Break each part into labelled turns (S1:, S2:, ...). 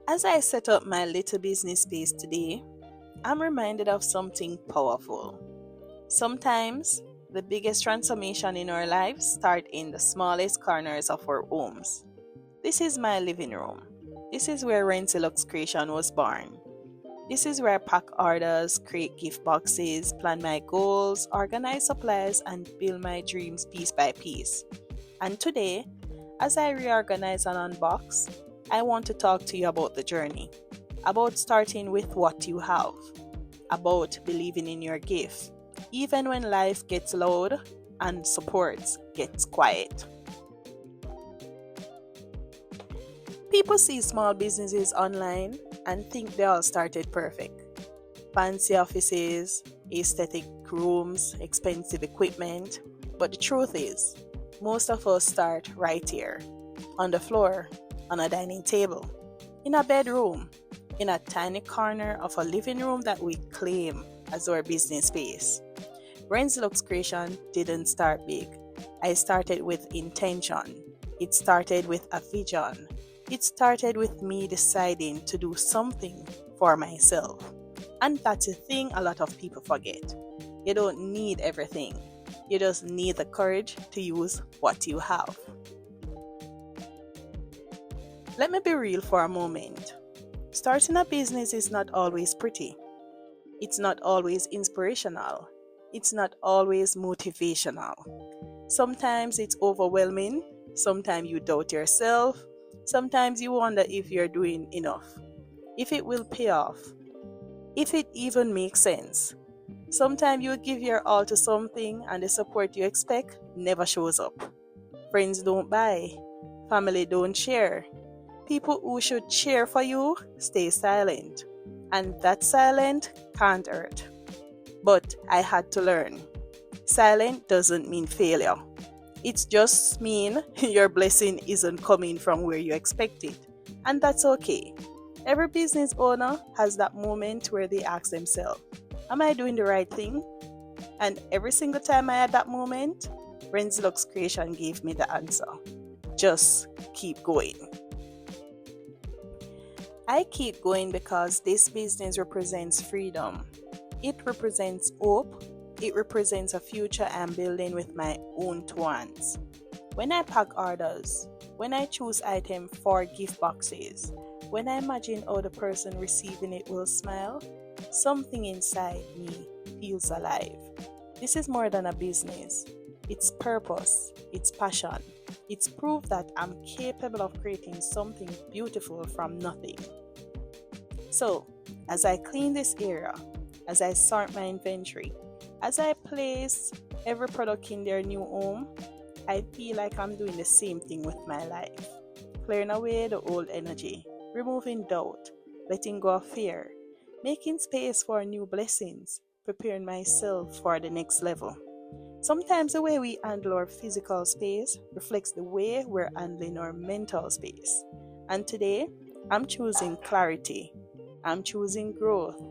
S1: As I set up my little business space today, I'm reminded of something powerful. Sometimes, the biggest transformation in our lives start in the smallest corners of our homes. This is my living room. This is where Renzy Luxe Creation was born. This is where I pack orders, create gift boxes, plan my goals, organize supplies, and build my dreams piece by piece. And today, as I reorganize and unbox, I want to talk to you about the journey, about starting with what you have, about believing in your gift, even when life gets loud and support gets quiet. People see small businesses online and think they all started perfect. Fancy offices, aesthetic rooms, expensive equipment. But the truth is, most of us start right here, on the floor, on a dining table, in a bedroom, in a tiny corner of a living room that we claim as our business space. Renzy Luxe Creation didn't start big. I started with intention. It started with a vision. It started with me deciding to do something for myself. And that's a thing a lot of people forget. You don't need everything. You just need the courage to use what you have. Let me be real for a moment. Starting a business is not always pretty. It's not always inspirational. It's not always motivational. Sometimes it's overwhelming. Sometimes you doubt yourself. Sometimes you wonder if you're doing enough, if it will pay off, if it even makes sense. Sometimes you give your all to something and the support you expect never shows up. Friends don't buy, family don't share. People who should cheer for you stay silent, and that silent can't hurt. But I had to learn. Silent doesn't mean failure. It just means your blessing isn't coming from where you expect it. And that's okay. Every business owner has that moment where they ask themselves, am I doing the right thing? And every single time I had that moment, Renzy Luxe Creation gave me the answer. Just keep going. I keep going because this business represents freedom. It represents hope. It represents a future I'm building with my own two hands. When I pack orders, when I choose items for gift boxes, when I imagine how the person receiving it will smile, something inside me feels alive. This is more than a business. It's purpose, it's passion, it's proof that I'm capable of creating something beautiful from nothing. So, as I clean this area, as I sort my inventory, as I place every product in their new home, I feel like I'm doing the same thing with my life. Clearing away the old energy, removing doubt, letting go of fear, making space for new blessings, preparing myself for the next level. Sometimes the way we handle our physical space reflects the way we're handling our mental space. And today, I'm choosing clarity. I'm choosing growth.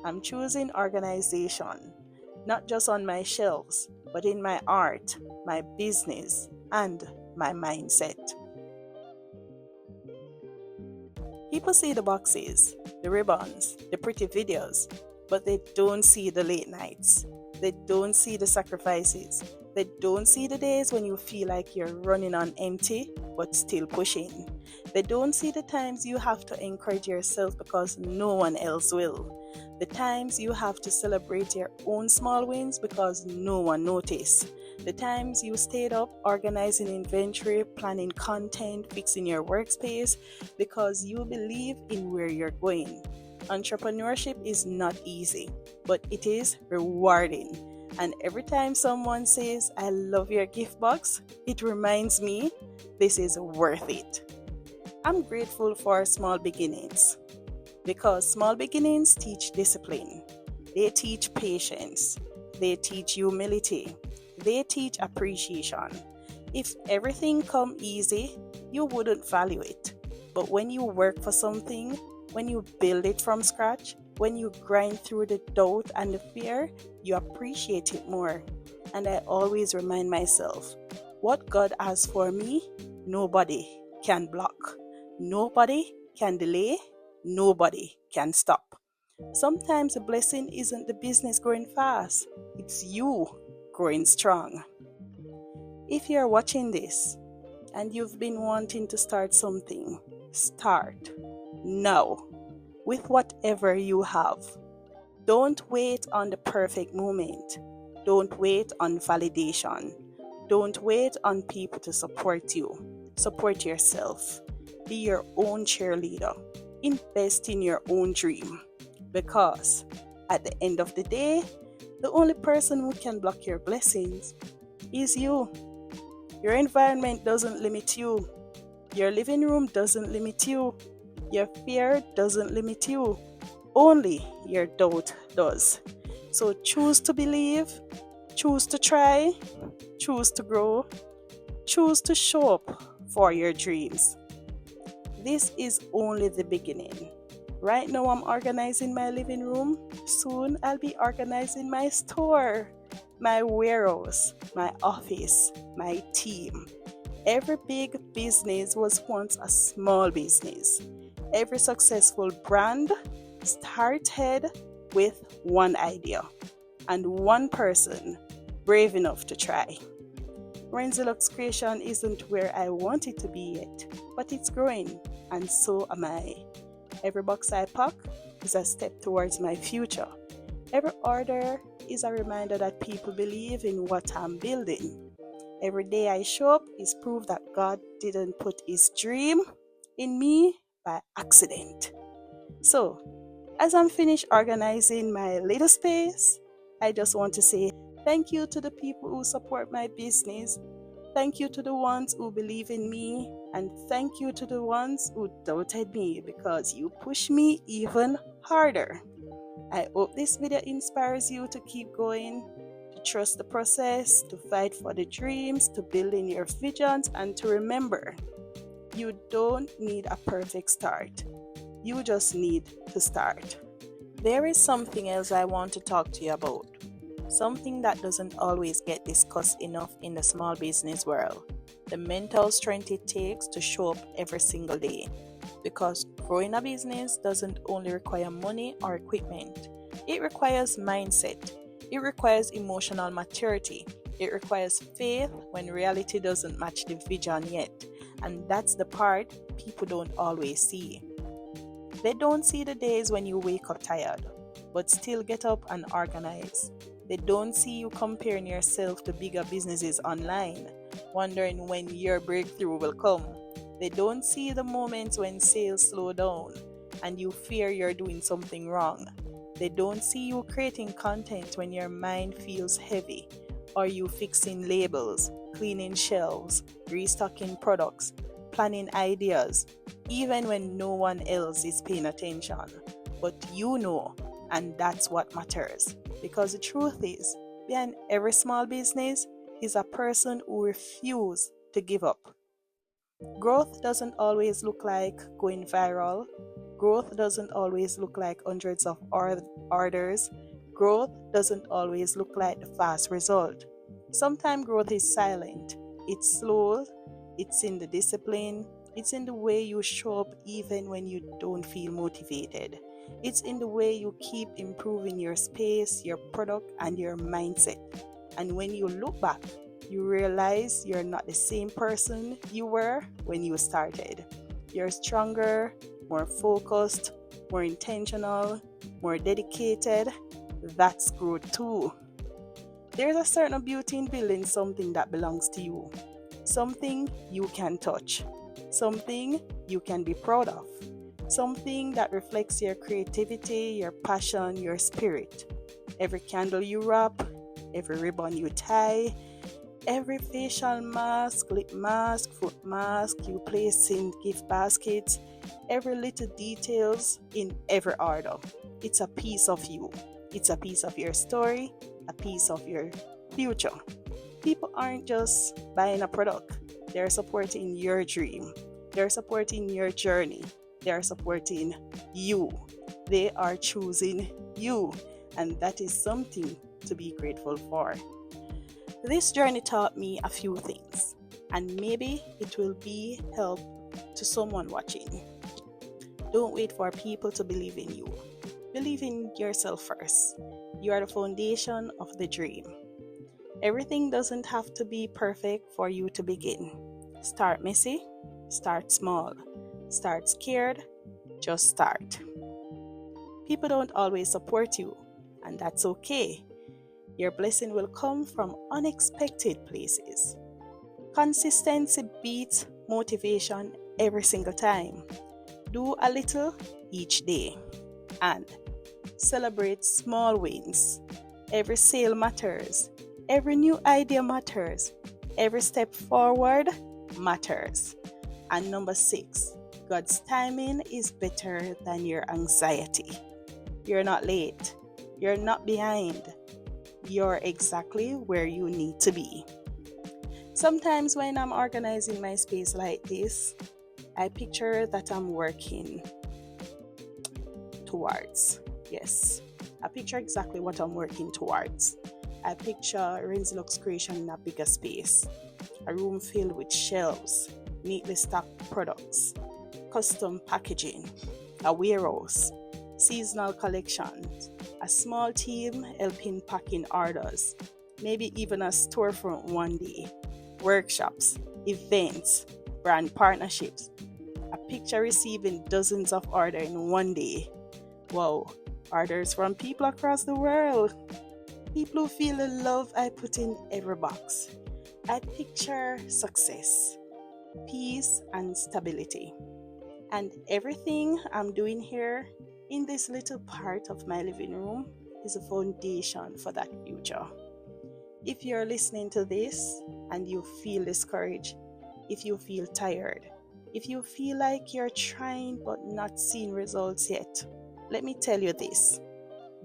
S1: I'm choosing organization. Not just on my shelves, but in my art, my business, and my mindset. People see the boxes, the ribbons, the pretty videos, but they don't see the late nights. They don't see the sacrifices. They don't see the days when you feel like you're running on empty, but still pushing. They don't see the times you have to encourage yourself because no one else will. The times you have to celebrate your own small wins because no one noticed. The times you stayed up organizing inventory, planning content, fixing your workspace because you believe in where you're going. Entrepreneurship is not easy, but it is rewarding. And every time someone says, I love your gift box, it reminds me this is worth it. I'm grateful for small beginnings because small beginnings teach discipline, they teach patience, they teach humility, they teach appreciation. If everything come easy, you wouldn't value it. But when you work for something, when you build it from scratch, when you grind through the doubt and the fear, you appreciate it more. And I always remind myself, what God has for me, nobody can block. Nobody can delay, nobody can stop. Sometimes the blessing isn't the business growing fast, it's you growing strong. If you're watching this and you've been wanting to start something, start now with whatever you have. Don't wait on the perfect moment. Don't wait on validation. Don't wait on people to support you. Support yourself. Be your own cheerleader. Invest in your own dream. Because at the end of the day, the only person who can block your blessings is you. Your environment doesn't limit you. Your living room doesn't limit you. Your fear doesn't limit you. Only your doubt does. So choose to believe, choose to try, choose to grow, choose to show up for your dreams. This is only the beginning. Right now I'm organizing my living room. Soon I'll be organizing my store, my warehouse, my office, my team. Every big business was once a small business. Every successful brand started with one idea and one person brave enough to try. Renzy Luxe Creation isn't where I want it to be yet, but it's growing, and so am I. Every box I pack is a step towards my future. Every order is a reminder that people believe in what I'm building. Every day I show up is proof that God didn't put His dream in me by accident. So, as I'm finished organizing my little space, I just want to say thank you to the people who support my business. Thank you to the ones who believe in me, and thank you to the ones who doubted me because you push me even harder. I hope this video inspires you to keep going, to trust the process, to fight for the dreams, to build in your visions, and to remember, you don't need a perfect start. You just need to start. There is something else I want to talk to you about. Something that doesn't always get discussed enough in the small business world. The mental strength it takes to show up every single day. Because growing a business doesn't only require money or equipment. It requires mindset. It requires emotional maturity. It requires faith when reality doesn't match the vision yet. And that's the part people don't always see. They don't see the days when you wake up tired, but still get up and organize. They don't see you comparing yourself to bigger businesses online, wondering when your breakthrough will come. They don't see the moments when sales slow down and you fear you're doing something wrong. They don't see you creating content when your mind feels heavy, or you fixing labels, cleaning shelves, restocking products, planning ideas, even when no one else is paying attention. But you know, and that's what matters. Because the truth is, behind every small business is a person who refuses to give up. Growth doesn't always look like going viral. Growth doesn't always look like hundreds of orders. Growth doesn't always look like the fast result. Sometimes growth is silent. It's slow. It's in the discipline. It's in the way you show up even when you don't feel motivated. It's in the way you keep improving your space, your product, and your mindset. And when you look back, you realize you're not the same person you were when you started. You're stronger, more focused, more intentional, more dedicated. That's growth too. There's a certain beauty in building something that belongs to you. Something you can touch. Something you can be proud of. Something that reflects your creativity, your passion, your spirit. Every candle you wrap, every ribbon you tie, every facial mask, lip mask, foot mask you place in gift baskets, every little details in every order. It's a piece of you. It's a piece of your story, a piece of your future. People aren't just buying a product. They're supporting your dream. They're supporting your journey. They are supporting you. They are choosing you. And that is something to be grateful for. This journey taught me a few things, and maybe it will be help to someone watching. Don't wait for people to believe in you. Believe in yourself first. You are the foundation of the dream. Everything doesn't have to be perfect for you to begin. Start messy, start small, start scared, just start. People don't always support you, and that's okay. Your blessing will come from unexpected places. Consistency beats motivation every single time. Do a little each day and celebrate small wins. Every sale matters. Every new idea matters. Every step forward matters. And number 6, God's timing is better than your anxiety. You're not late. You're not behind. You're exactly where you need to be. Sometimes when I'm organizing my space like this, I picture that I'm working towards. Yes, I picture exactly what I'm working towards. I picture Renzy Luxe Creation in a bigger space, a room filled with shelves, neatly stocked products, custom packaging, a warehouse, seasonal collections, a small team helping packing orders, maybe even a storefront one day, workshops, events, brand partnerships. A picture receiving dozens of orders in one day. Wow, orders from people across the world. People who feel the love I put in every box. I picture success, peace, and stability. And everything I'm doing here in this little part of my living room is a foundation for that future. If you're listening to this and you feel discouraged, if you feel tired, if you feel like you're trying but not seeing results yet, let me tell you this.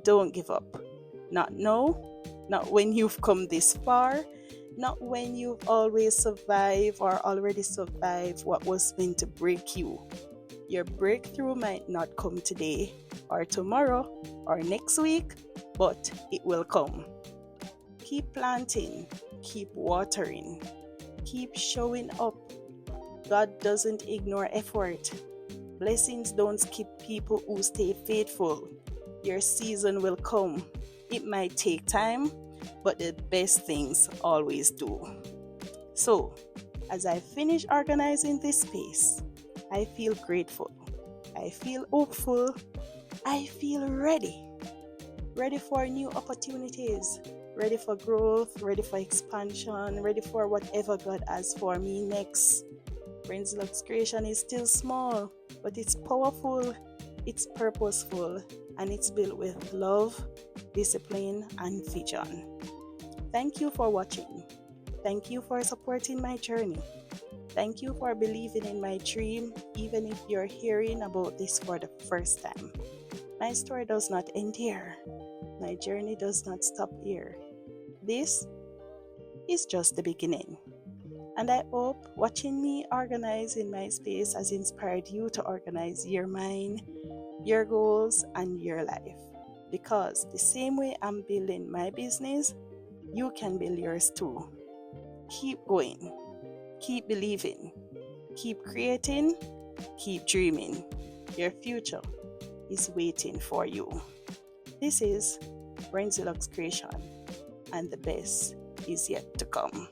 S1: Don't give up. Not now, not when you've come this far, not when you've always survived or already survived what was meant to break you. Your breakthrough might not come today or tomorrow or next week, but it will come. Keep planting, keep watering, keep showing up. God doesn't ignore effort. Blessings don't skip people who stay faithful. Your season will come. It might take time, but the best things always do. So, as I finish organizing this space, I feel grateful. I feel hopeful. I feel ready. Ready for new opportunities. Ready for growth. Ready for expansion. Ready for whatever God has for me next. Renzy Luxe Creation is still small, but it's powerful, it's purposeful, and it's built with love, discipline, and vision. Thank you for watching. Thank you for supporting my journey. Thank you for believing in my dream, even if you're hearing about this for the first time. My story does not end here. My journey does not stop here. This is just the beginning. And I hope watching me organize in my space has inspired you to organize your mind, your goals, and your life. Because the same way I'm building my business, you can build yours too. Keep going, keep believing, keep creating, keep dreaming. Your future is waiting for you. This is Renzy Luxe Creation, and the best is yet to come.